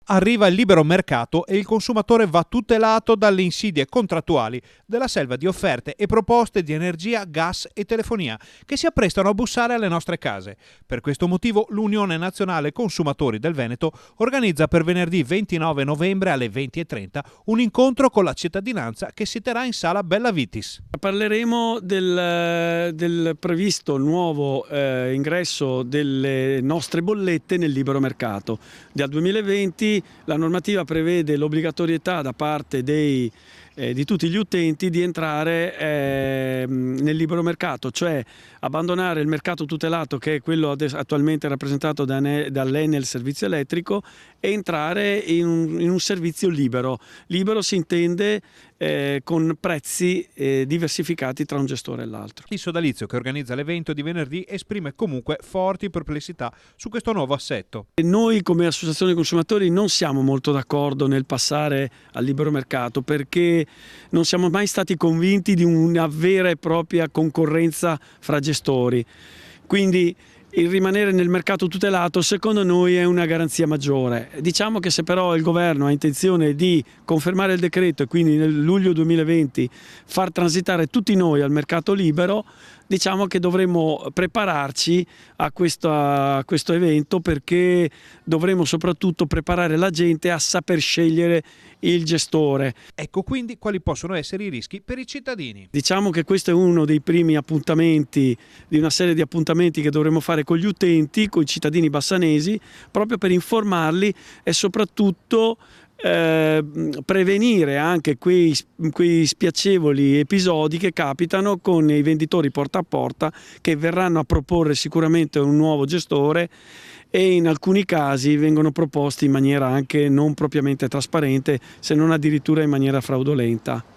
Arriva il libero mercato e il consumatore va tutelato dalle insidie contrattuali della selva di offerte e proposte di energia, gas e telefonia che si apprestano a bussare alle nostre case. Per questo motivo l'Unione Nazionale Consumatori del Veneto organizza per venerdì 29 novembre alle 20:30 un incontro con la cittadinanza che si terrà in sala Bella Vitis. Parleremo del previsto nuovo ingresso delle nostre bollette nel libero mercato. Dal 2020 la normativa prevede l'obbligatorietà da parte di tutti gli utenti di entrare nel libero mercato, cioè abbandonare il mercato tutelato, che è quello attualmente rappresentato dall'Enel Servizio Elettrico, e entrare in un servizio libero. Libero si intende con prezzi diversificati tra un gestore e l'altro. Il sodalizio che organizza l'evento di venerdì esprime comunque forti perplessità su questo nuovo assetto. Noi come associazione consumatori non siamo molto d'accordo nel passare al libero mercato, perché non siamo mai stati convinti di una vera e propria concorrenza fra gestori. Quindi il rimanere nel mercato tutelato secondo noi è una garanzia maggiore. Diciamo che se però il governo ha intenzione di confermare il decreto e quindi nel luglio 2020 far transitare tutti noi al mercato libero, diciamo che dovremmo prepararci a questo evento, perché dovremo soprattutto preparare la gente a saper scegliere il gestore. Ecco quindi quali possono essere i rischi per i cittadini. Diciamo che questo è uno dei primi appuntamenti di una serie di appuntamenti che dovremo fare con gli utenti, con i cittadini bassanesi, proprio per informarli e soprattutto prevenire anche quei spiacevoli episodi che capitano con i venditori porta a porta, che verranno a proporre sicuramente un nuovo gestore e in alcuni casi vengono proposti in maniera anche non propriamente trasparente, se non addirittura in maniera fraudolenta.